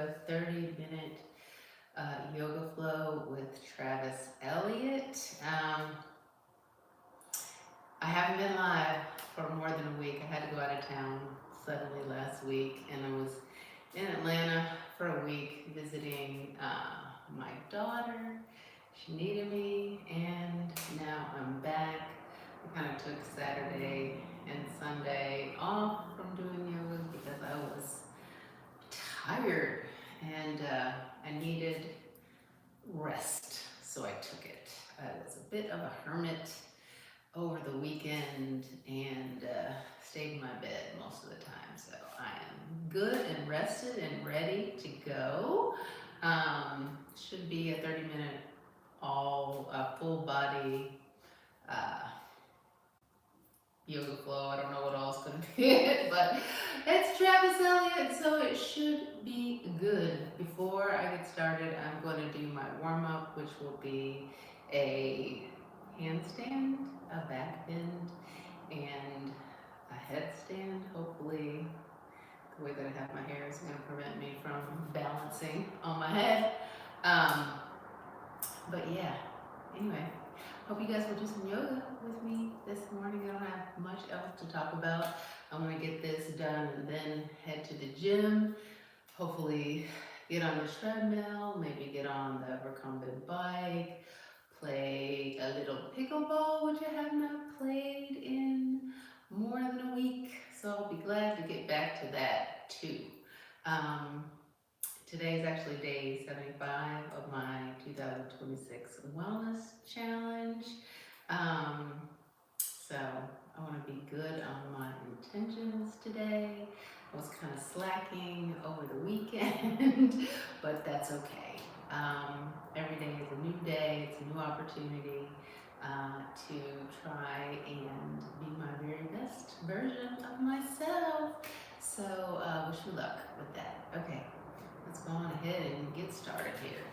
a 30-minute yoga flow with Travis Elliott. I haven't been live for more than a week. I had to go out of town suddenly last week, and I was in Atlanta for a week visiting my daughter. She needed me, and now I'm back. I kind of took Saturday and Sunday off from doing yoga because I was tired and I needed rest, so I took it. I was a bit of a hermit over the weekend and stayed in my bed most of the time. So I am good and rested and ready to go. Should be a 30-minute full body uh, yoga flow. I don't know what else gonna be it, but it's Travis Elliott, so it should be good. Before I get started, I'm going to do my warm up, which will be a handstand, a back bend, and a headstand. Hopefully, the way that I have my hair is going to prevent me from balancing on my head. Um, but yeah, anyway, hope you guys will do some yoga with me this morning. I don't have much else to talk about. I'm going to get this done and then head to the gym. Hopefully, get on the treadmill, maybe get on the recumbent bike, play a little pickleball, which I have not played in more than a week. So I'll be glad to get back to that too. Um, Today is actually day 75 of my 2026 Wellness Challenge. So I want to be good on my intentions today. I was kind of slacking over the weekend, but that's okay. Every day is a new day, it's a new opportunity to try and be my very best version of myself. So wish me luck with that. Okay, let's go on ahead and get started here.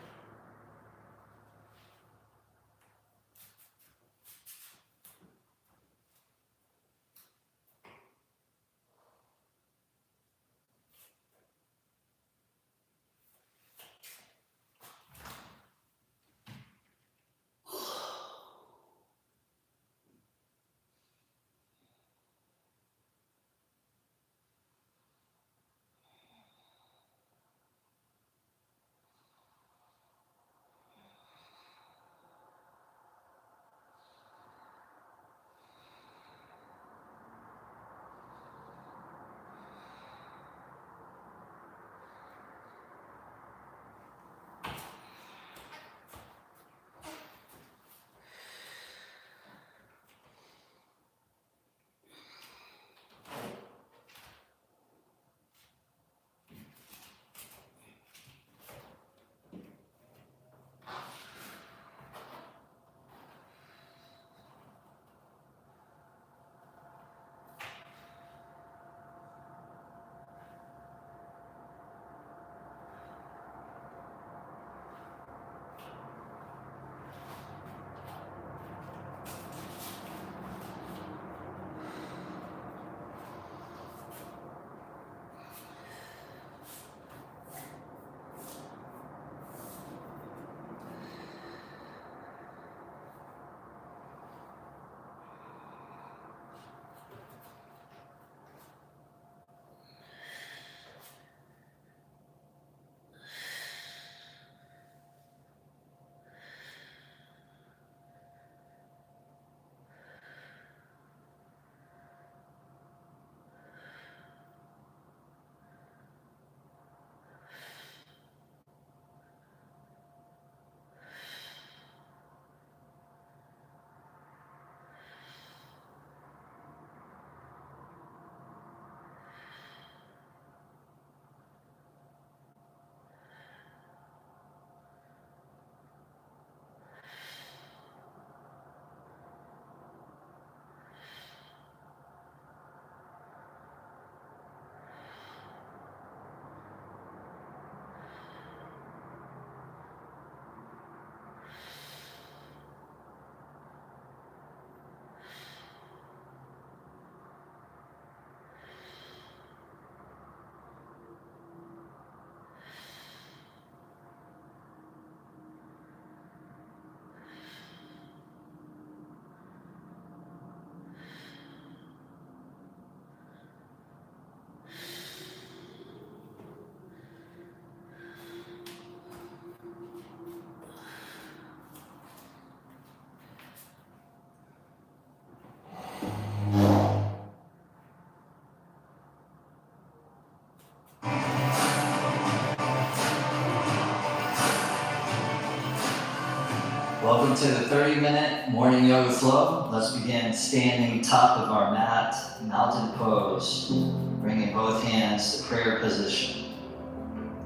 Welcome to the 30-minute morning yoga flow. Let's begin standing top of our mat, mountain pose, bringing both hands to prayer position.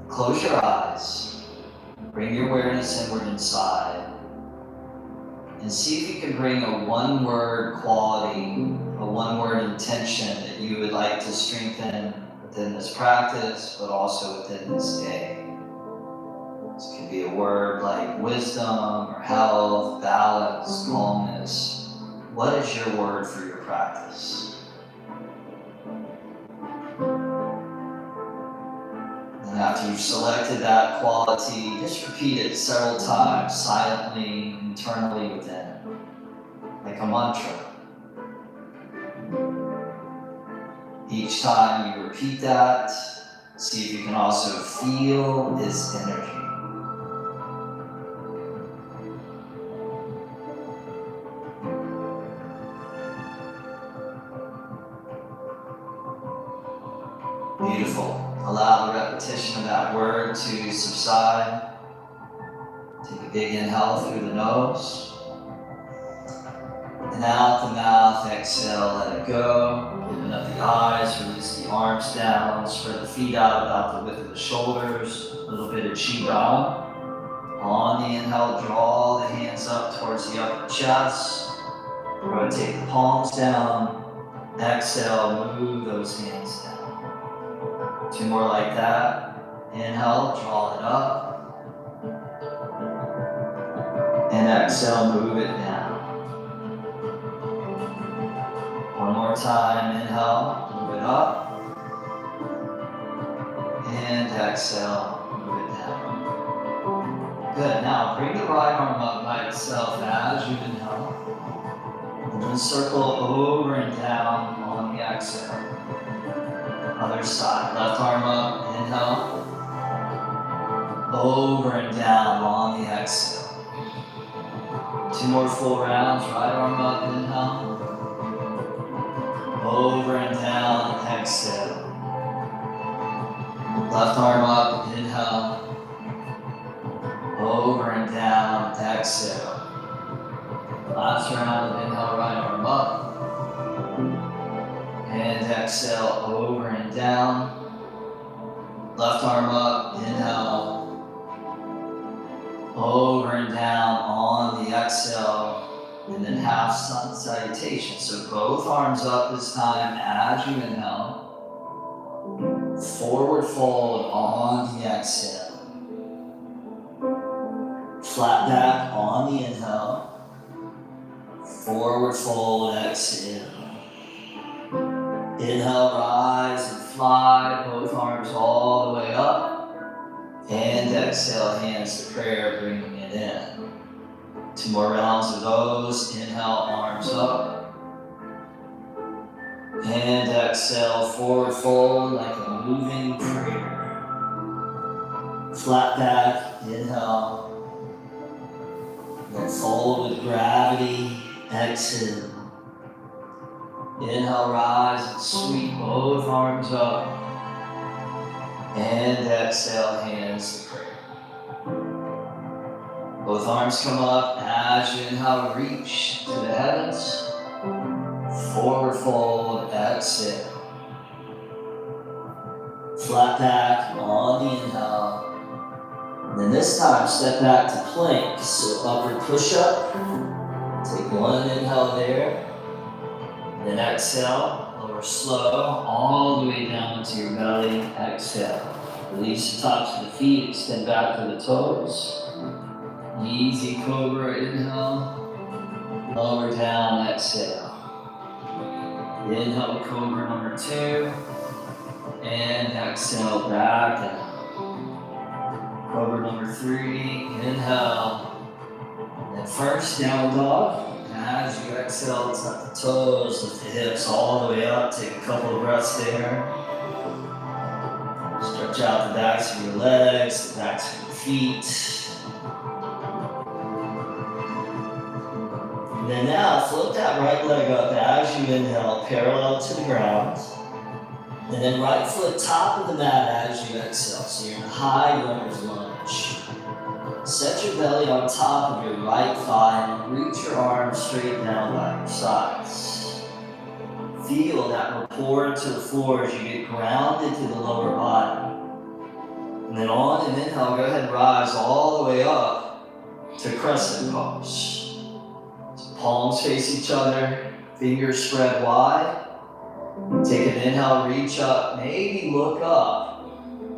Close your eyes, bring your awareness inward inside, and see if you can bring a one-word quality, a one-word intention that you would like to strengthen within this practice, but also within this day. This could be a word like wisdom or health, balance, calmness. What is your word for your practice? And after you've selected that quality, just repeat it several times, silently, internally within, like a mantra. Each time you repeat that, see if you can also feel this energy. Beautiful. Allow the repetition of that word to subside. Take a big inhale through the nose. And out the mouth, exhale, let it go. Open up the eyes, release the arms down, spread the feet out about the width of the shoulders. A little bit of qigong. On the inhale, draw the hands up towards the upper chest. Rotate the palms down. Exhale, move those hands down. Two more like that. Inhale, draw it up. And exhale, move it down. One more time, inhale, move it up. And exhale, move it down. Good, now bring the right arm up by itself as you inhale. And then circle over and down on the exhale. Other side, left arm up, inhale. Over and down on the exhale. Two more full rounds, right arm up, inhale. Over and down, exhale. Left arm up, inhale. Over and down, exhale. Last round, inhale, right arm up. And exhale, over and down. Left arm up, inhale. Over and down on the exhale. And then half sun salutation. So both arms up this time as you inhale. Forward fold on the exhale. Flat back on the inhale. Forward fold, exhale. Inhale, rise and fly, both arms all the way up. And exhale, hands to prayer, bringing it in. Two more rounds of those. Inhale, arms up. And exhale, forward fold like a moving prayer. Flat back, inhale. Then fold with gravity, exhale. Inhale, rise and sweep both arms up. And exhale, hands to prayer. Both arms come up as you inhale, reach to the heavens. Forward fold, exhale. Flat back on the inhale. And then this time, step back to plank. So upward push up. Take one inhale there. Then exhale, lower slow, all the way down to your belly. Exhale. Release the tops of the feet, extend back to the toes. Easy cobra, inhale. Lower down, exhale. Inhale, cobra number 2. And exhale, back down. Cobra number 3, inhale. Then first down dog. As you exhale, tuck the toes, lift the hips all the way up. Take a couple of breaths there. Stretch out the backs of your legs, the backs of your feet. And then now, float that right leg up as you inhale, parallel to the ground. And then right foot top of the mat as you exhale. So you're in a high runner's lunge. Set your belly on top of your right thigh and reach your arms straight down by your sides. Feel that rapport to the floor as you get grounded to the lower body. And then on an inhale, go ahead and rise all the way up to crescent pose. So palms face each other, fingers spread wide. Take an inhale, reach up, maybe look up,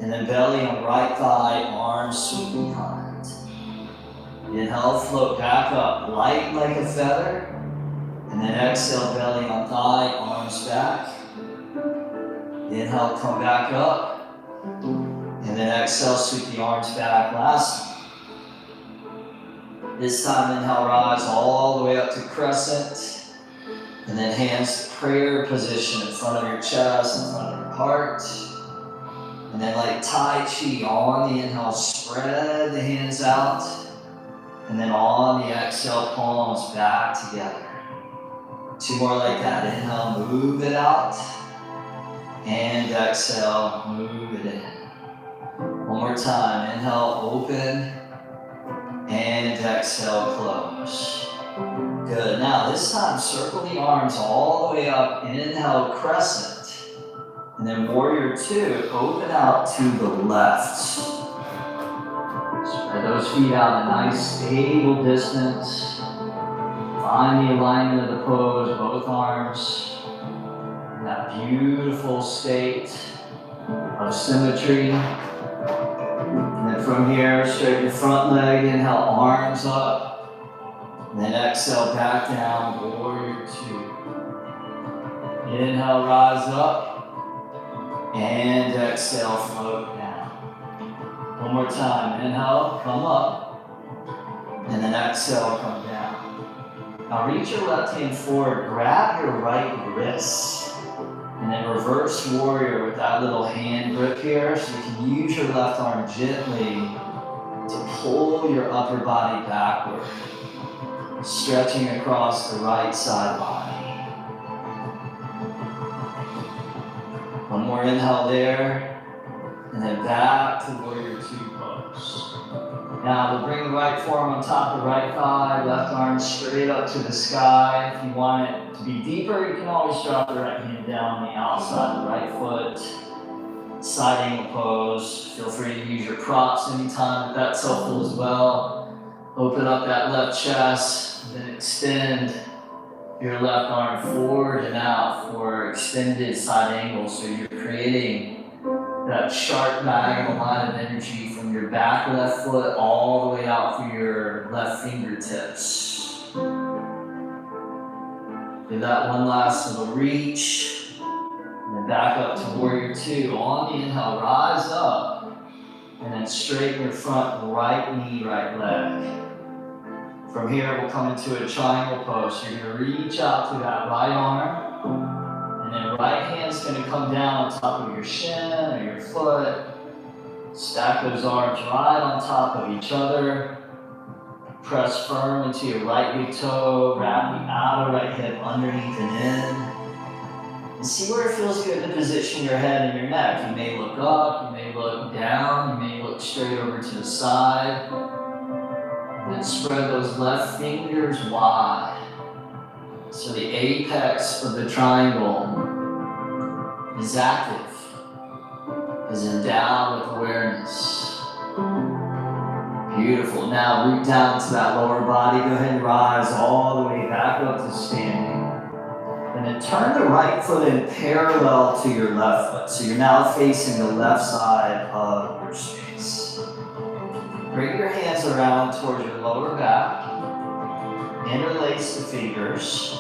and then belly on right thigh, arms sweep behind. Inhale, float back up, light like a feather, and then exhale, belly on thigh, arms back. Inhale, come back up, and then exhale, sweep the arms back. Last one. This time, inhale, rise all the way up to crescent, and then hands to prayer position in front of your chest, in front of your heart. And then like Tai Chi, on the inhale, spread the hands out. And then on the exhale, palms back together. 2 more like that. Inhale, move it out. And exhale, move it in. 1 more time. Inhale, open. And exhale, close. Good. Now this time, circle the arms all the way up. Inhale, crescent. And then warrior 2, open out to the left. Spread those feet out a nice stable distance. Find the alignment of the pose, both arms. In that beautiful state of symmetry. And then from here, straighten the front leg, inhale, arms up. And then exhale, back down, warrior 2. Inhale, rise up. And exhale, float down. 1 more time. Inhale, come up. And then exhale, come down. Now reach your left hand forward, grab your right wrist. And then reverse warrior with that little hand grip here. So you can use your left arm gently to pull your upper body backward. Stretching across the right side body. 1 more inhale there, and then back to warrior 2 pose. Now we'll bring the right forearm on top of the right thigh, left arm straight up to the sky. If you want it to be deeper, you can always drop the right hand down on the outside of the right foot. Side angle pose. Feel free to use your props anytime if that's helpful as well. Open up that left chest, then extend your left arm forward and out for extended side angles. So you're creating that sharp diagonal line of energy from your back left foot all the way out through your left fingertips. Do that one last little reach. And then back up to warrior 2. On the inhale, rise up. And then straighten your front right knee, right leg. From here, we'll come into a triangle pose. So you're going to reach out to that right arm, and then right hand's going to come down on top of your shin or your foot. Stack those arms right on top of each other. Press firm into your right big toe. Wrap the outer right hip underneath and in. And see where it feels good to position your head and your neck. You may look up, you may look down, you may look straight over to the side. Then spread those left fingers wide. So the apex of the triangle is active, is endowed with awareness. Beautiful. Now root down to that lower body. Go ahead and rise all the way back up to standing. And then turn the right foot in parallel to your left foot. So you're now facing the left side of your space. Bring your hands around towards your lower back. Interlace the fingers.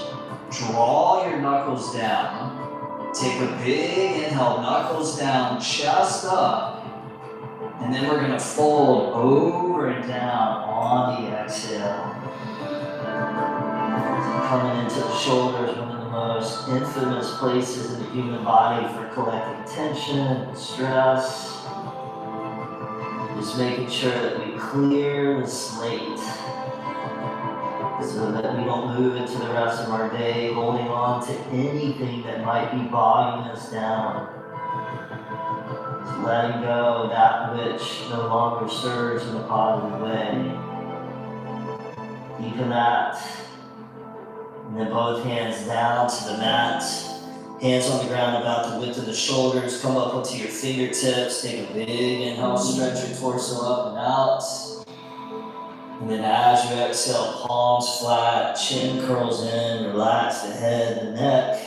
Draw your knuckles down. Take a big inhale, knuckles down, chest up. And then we're going to fold over and down on the exhale. Coming into the shoulders, one of the most infamous places in the human body for collecting tension and stress. Just making sure that we clear the slate so that we don't move into the rest of our day holding on to anything that might be bogging us down. So letting go of that which no longer serves in a positive way. Deepen that. And then both hands down to the mat. Hands on the ground about the width of the shoulders. Come up onto your fingertips. Take a big inhale, stretch your torso up and out. And then as you exhale, palms flat, chin curls in, relax the head and neck.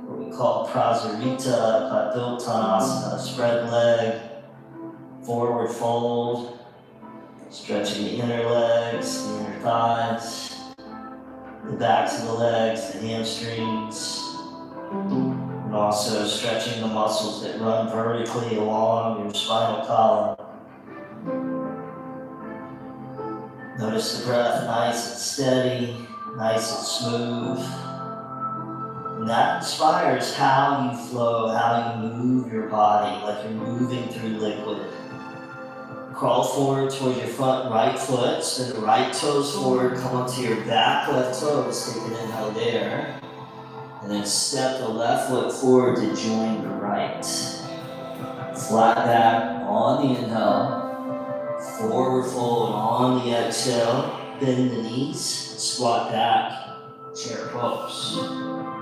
What we call Prasarita, Padottanasana, spread leg, forward fold, stretching the inner legs, the inner thighs, the backs of the legs, the hamstrings, and also stretching the muscles that run vertically along your spinal column. Notice the breath nice and steady, nice and smooth. And that inspires how you flow, how you move your body, like you're moving through liquid. Crawl forward towards your front right foot, spin the right toes forward, come up to your back left toes, take an inhale there. And then step the left foot forward to join the right. Flat back on the inhale. Forward fold on the exhale, bend the knees, squat back, chair pose.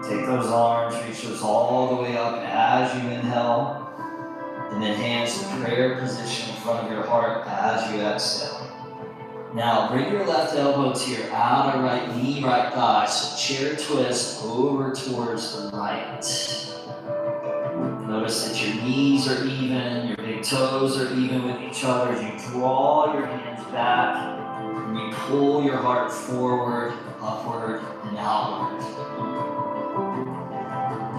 Take those arms, reach those all the way up as you inhale, and then hands to prayer position in front of your heart as you exhale. Now bring your left elbow to your outer right knee, right thigh, so chair twist over towards the right. Notice that your knees are even, your big toes are even with each other as you draw your hands back and you pull your heart forward, upward, and outward.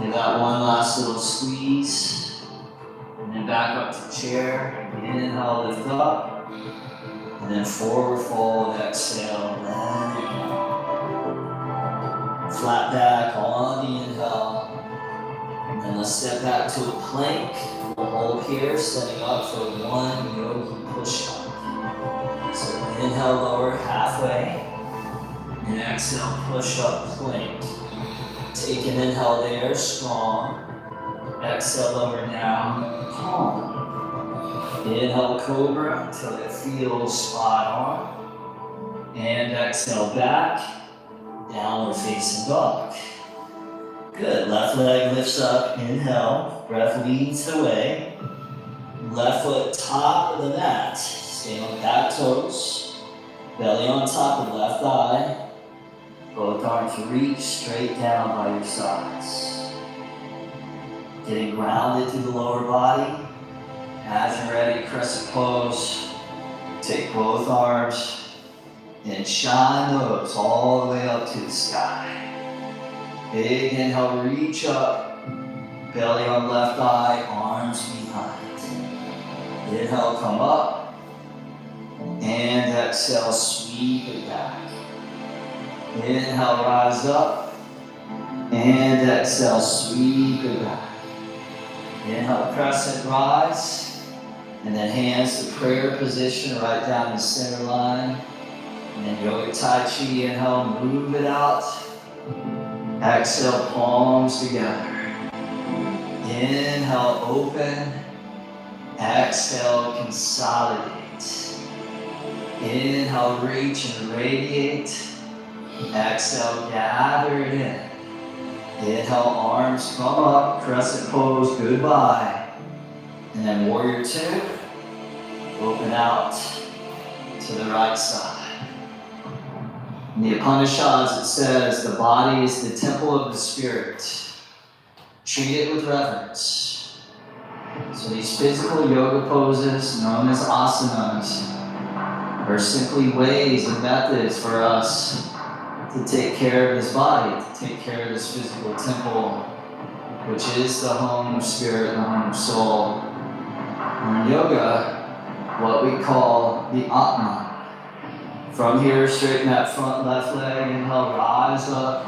Give that one last little squeeze, and then back up to chair. Inhale, lift up, and then forward fold, exhale, let it go. Flat back on the inhale. And let's step back to a plank. We'll hold here, setting up for one yogi push-up. So inhale, lower halfway. And exhale, push-up plank. Take an inhale there, strong. Exhale, lower down, calm. Inhale, cobra until it feels spot on. And exhale, back. Downward facing dog. Good, left leg lifts up, inhale, breath leads the way. Left foot top of the mat, stay on back toes, belly on top of left thigh. Both arms reach straight down by your sides. Getting grounded through the lower body. As you're ready, crescent pose. Take both arms and shine those all the way up to the sky. Big inhale, reach up, belly on left thigh, arms behind. Inhale, come up, and exhale, sweep it back. Inhale, rise up, and exhale, sweep it back. Inhale, crescent rise, and then hands to prayer position right down the center line. And then yoga tai chi, inhale, move it out. Exhale, palms together. Inhale, open. Exhale, consolidate. Inhale, reach and radiate. Exhale, gather it in. Inhale, arms come up, crescent pose, goodbye. And then warrior two. Open out to the right side. In the Upanishads it says the body is the temple of the spirit. Treat it with reverence. So these physical yoga poses known as asanas are simply ways and methods for us to take care of this body, to take care of this physical temple, which is the home of spirit, the home of soul. Or in yoga, what we call the Atman. From here, straighten that front left leg, inhale, rise up,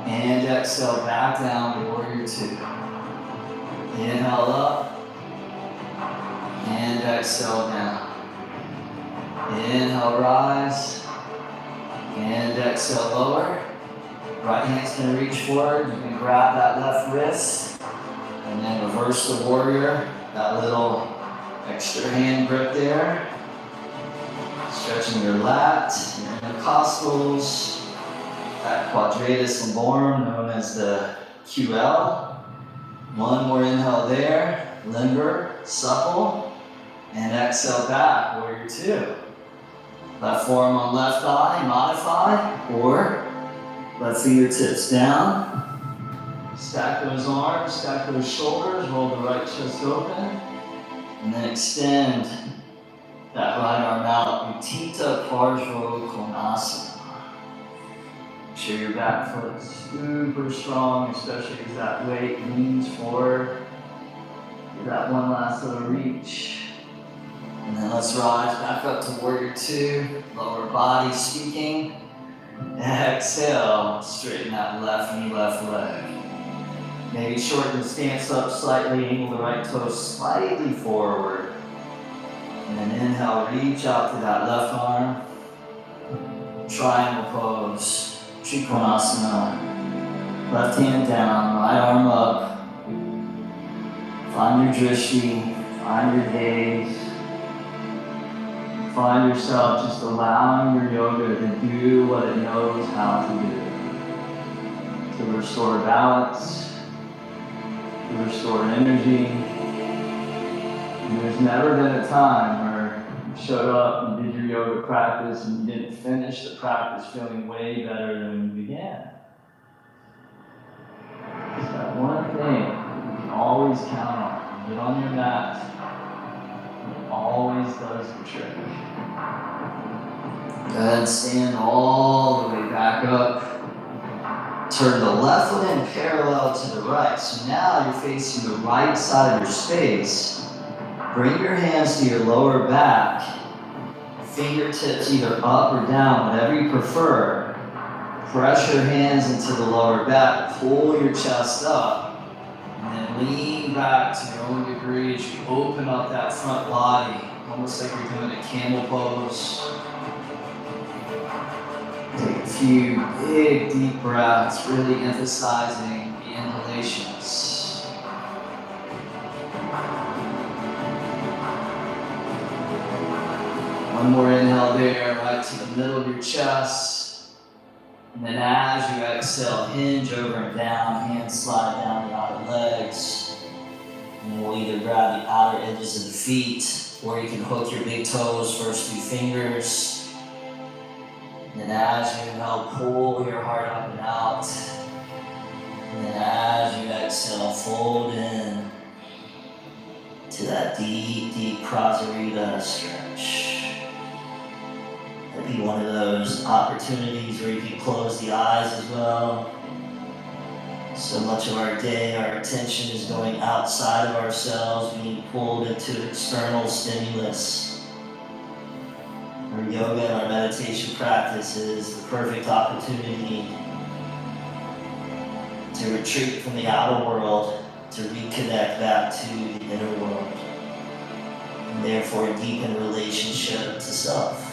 and exhale, back down to warrior two. Inhale up, and exhale down. Inhale, rise, and exhale, lower. Right hand's gonna reach forward, you can grab that left wrist, and then reverse the warrior. That little extra hand grip there. Stretching your lat, your intercostals, that quadratus lumborum known as the QL. One more inhale there, limber, supple, and exhale back, warrior two. Left forearm on left thigh, modify, or left fingertips down. Stack those arms, stack those shoulders, roll the right chest open, and then extend that right arm out. Utthita Parshva Konasana. Make sure your back foot's super strong, especially as that weight leans forward. Give that one last little reach. And then let's rise back up to warrior two, lower body speaking. Exhale, straighten that left knee, left leg. Maybe shorten the stance up slightly, angle the right toe slightly forward. And then inhale, reach out to that left arm. Triangle pose, Trikonasana. Left hand down, right arm up. Find your drishti, find your gaze. Find yourself just allowing your yoga to do what it knows how to do. To restore balance, to restore energy. And there's never been a time where you showed up, you did your yoga practice, and you didn't finish the practice feeling way better than you began. It's that one thing you can always count on. Get on your mat. It always does the trick. Go ahead, stand all the way back up. Turn the left foot in parallel to the right. So now you're facing the right side of your space. Bring your hands to your lower back. Fingertips either up or down, whatever you prefer. Press your hands into the lower back. Pull your chest up. And then lean back to your own degree as you open up that front body. Almost like you're doing a camel pose. Take a few big, deep breaths, really emphasizing the inhalations. One more inhale there, right to the middle of your chest. And then as you exhale, hinge over and down, hands slide down the outer legs. And we'll either grab the outer edges of the feet, or you can hook your big toes, first few fingers. And then as you inhale, pull your heart up and out. And then as you exhale, fold in to that deep, deep Prasarita stretch. That'd be one of those opportunities where you can close the eyes as well. So much of our day, our attention is going outside of ourselves, being pulled into external stimulus. Our yoga and our meditation practice is the perfect opportunity to retreat from the outer world, to reconnect back to the inner world, and therefore deepen relationship to self.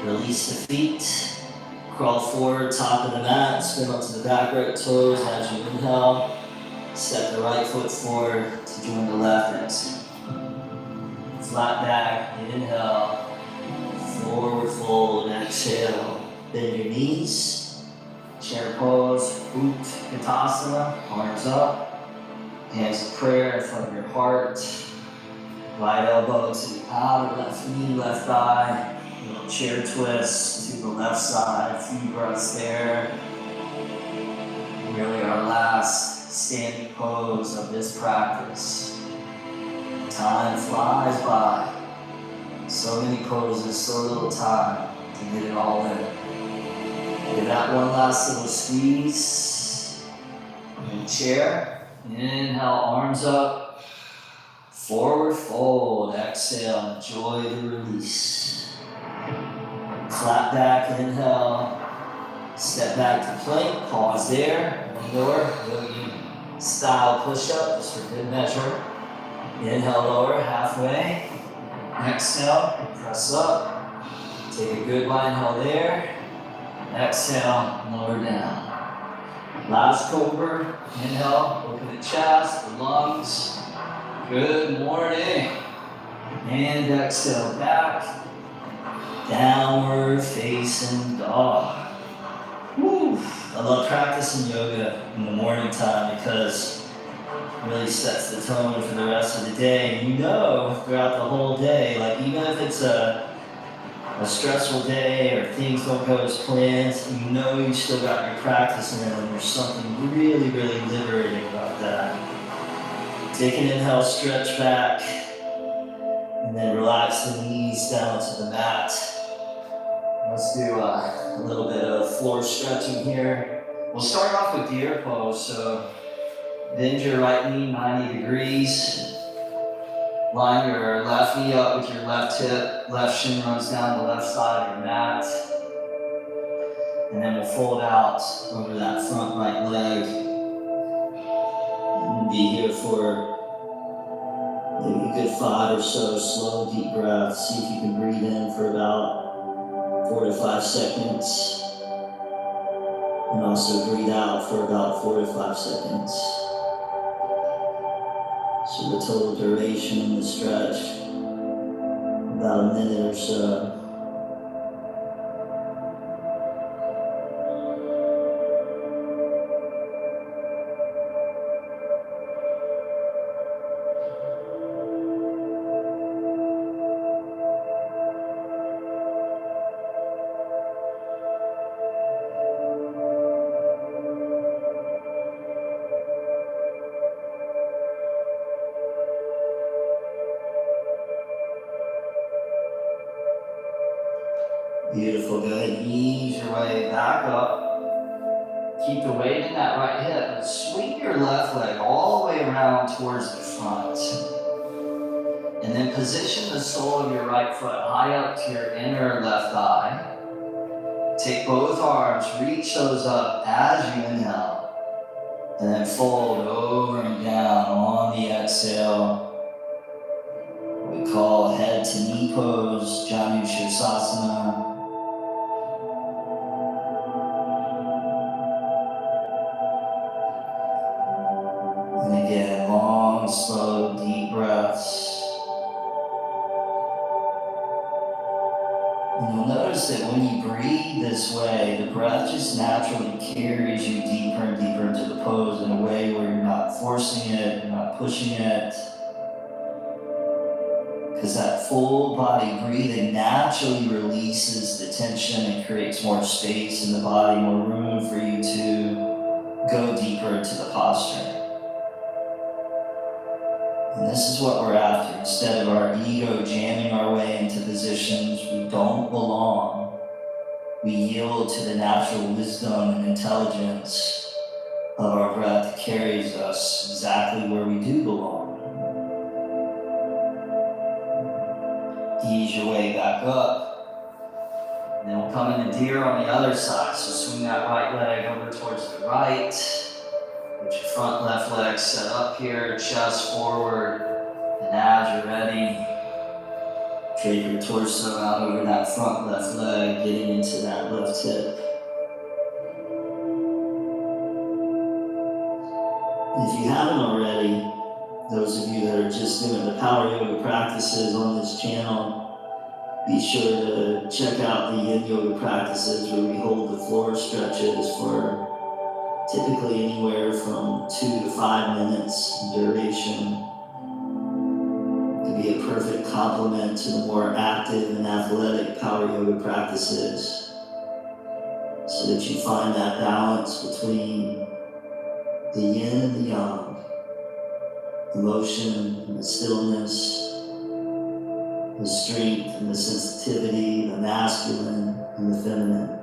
Release the feet, crawl forward, top of the mat, spin onto the back right toes as you inhale. Step the right foot forward to join the left exhale. Flat back, inhale, forward fold, exhale. Bend your knees, chair pose, Utthita, arms up, hands of prayer in front of your heart. Right elbow to the outer left knee, left thigh. Little chair twist to the left side, a few breaths there. Really our last standing pose of this practice. Time flies by. So many poses, so little time to get it all in. Give that one last little squeeze. In chair. Inhale, arms up. Forward fold. Exhale, enjoy the release. Flat back, inhale. Step back to plank, pause there. One more, yogi style push-up, just for good measure. Inhale, lower, halfway. Exhale, press up. Take a good wide inhale there. Exhale, lower down. Last cobra, inhale, open the chest, the lungs. Good morning. And exhale back. Downward facing dog. Woo. I love practicing yoga in the morning time because it really sets the tone for the rest of the day. And throughout the whole day, like even if it's a stressful day or things don't go as planned, you still got your practice in, and there's something really, really liberating about that. Take an inhale, stretch back, and then relax the knees down to the mat. Let's do a little bit of floor stretching here. We'll start off with deer pose, so bend your right knee 90 degrees. Line your left knee up with your left hip. Left shin runs down the left side of your mat. And then we'll fold out over that front right leg. We'll be here for maybe a good 5 or so slow, deep breaths. See if you can breathe in for about 4 to 5 seconds. And also breathe out for about 4 to 5 seconds. So the total duration in the stretch, about a minute or so. Beautiful, go ahead, ease your way back up. Keep the weight in that right hip, and swing your left leg all the way around towards the front. And then position the sole of your right foot high up to your inner left thigh. Take both arms, reach those up as you inhale, and then fold over and down on the exhale. We call head to knee pose, Janu Shirsasana. And again, long, slow, deep breaths. And you'll notice that when you breathe this way, the breath just naturally carries you deeper and deeper into the pose in a way where you're not forcing it, you're not pushing it. Because that full body breathing naturally releases the tension and creates more space in the body, more room for you to go deeper into the posture. And this is what we're after. Instead of our ego jamming our way into positions we don't belong, we yield to the natural wisdom and intelligence of our breath that carries us exactly where we do belong. Ease your way back up. And then we'll come into deer on the other side. So swing that right leg over towards the right. Get your front left leg set up here, chest forward. And as you're ready, drape your torso out over that front left leg, getting into that left hip. If you haven't already, those of you that are just doing the power yoga practices on this channel, be sure to check out the yin yoga practices where we hold the floor stretches for typically anywhere from 2 to 5 minutes in duration. It can be a perfect complement to the more active and athletic power yoga practices, so that you find that balance between the yin and the yang, the motion and the stillness, the strength and the sensitivity, the masculine and the feminine.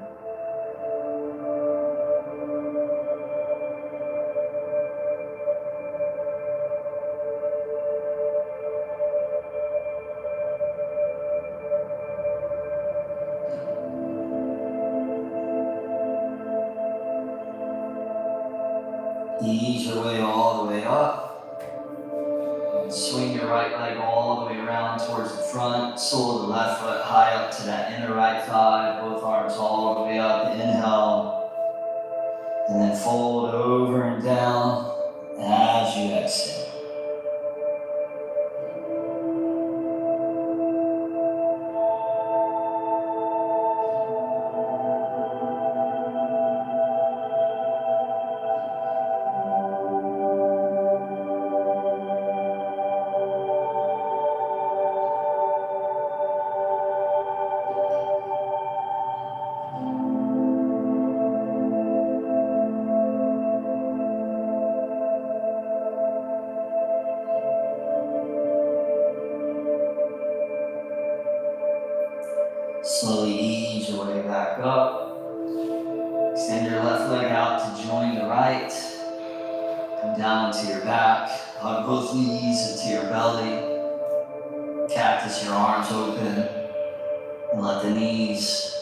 Ease your way all the way up. And swing your right leg all the way around towards the front. Sole of the left foot high up to that inner right thigh. Both arms all the way up. Inhale. And then fold over and down as you exhale. Slowly ease your way back up. Extend your left leg out to join the right. Come down into your back. Hug both knees into your belly. Cactus your arms open. And let the knees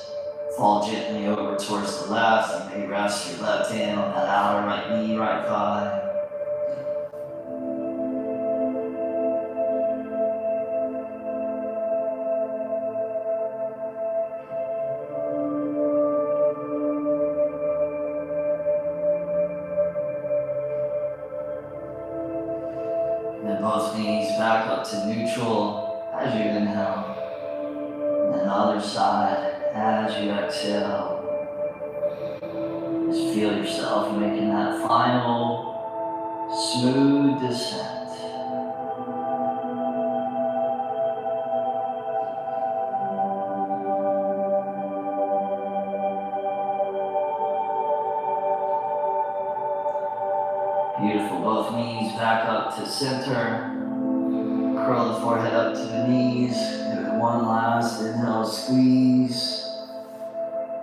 fall gently over towards the left. You may rest your left hand on that outer right knee, right thigh. And then both knees back up to neutral as you inhale. And then the other side as you exhale. Just feel yourself making that final smooth descent. Beautiful. Both knees back up to center. Curl the forehead up to the knees. Give it one last inhale, squeeze.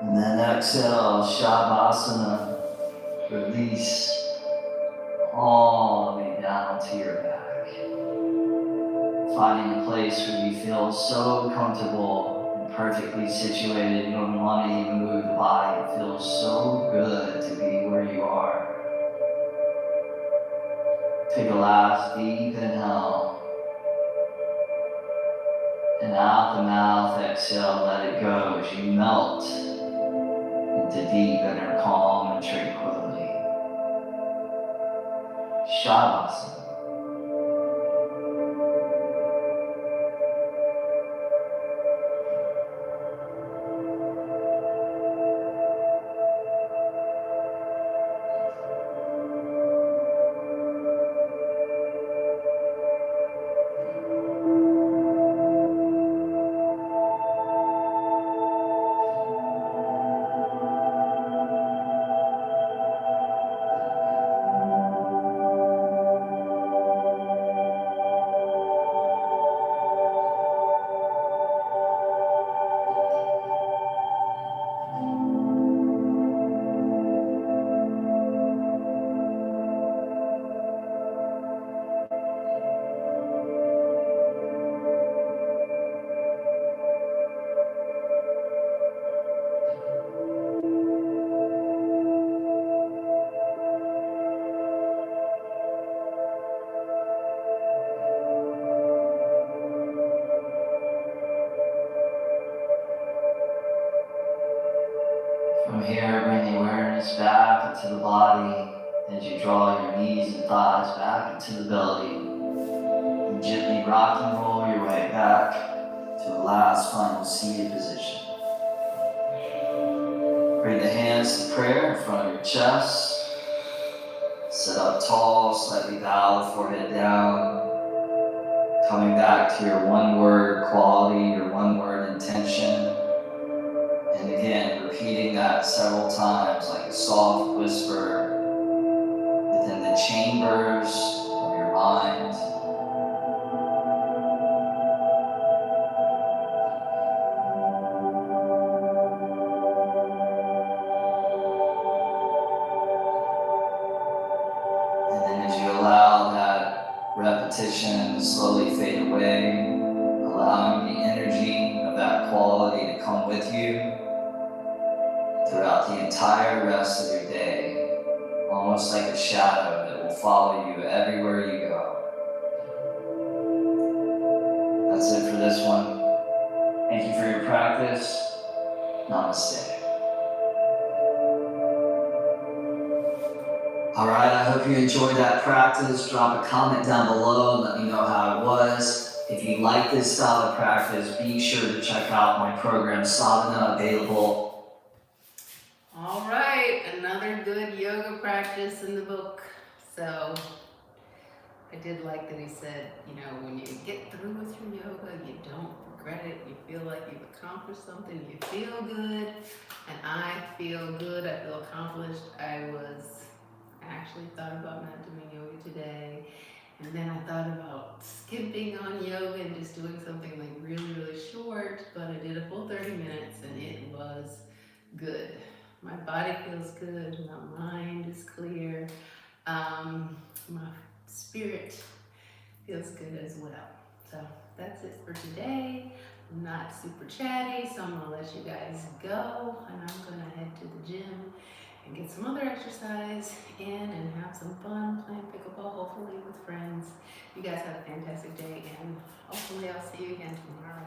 And then exhale, Shavasana. Release all the way down to your back. Finding a place where you feel so comfortable and perfectly situated. You don't want to even move the body. It feels so good to be where you are. Take a last deep inhale. And out the mouth, exhale, let it go as you melt into deep inner calm and tranquility. Shavasana. From here, bring the awareness back into the body as you draw your knees and thighs back into the belly. And gently rock and roll your way back to a last final seated position. Bring the hands to prayer in front of your chest. Sit up tall, slightly bow the forehead down. Coming back to your one word quality, your one word intention. And again, repeating that several times like a soft whisper within the chambers of your mind. And then as you allow that repetition to slowly fade away, allowing the energy of that quality to come with you throughout the entire rest of your day, almost like a shadow that will follow you everywhere you go. That's it for this one. Thank you for your practice. Namaste. All right, I hope you enjoyed that practice. Drop a comment down below and let me know how it was. If you like this style of practice, be sure to check out my program, Sadhana, available. All right, another good yoga practice in the book. So I did like that he said, when you get through with your yoga, you don't regret it. You feel like you've accomplished something. You feel good. And I feel good. I feel accomplished. I actually thought about not doing yoga today. And then I thought about skipping on yoga and just doing something like really, really short. But I did a full 30 minutes. good. My body feels good, my mind is clear, my spirit feels good as well. So that's it for today. I'm not super chatty, so I'm gonna let you guys go, and I'm gonna head to the gym and get some other exercise in and have some fun playing pickleball, hopefully with friends. You guys have a fantastic day, and hopefully I'll see you again tomorrow.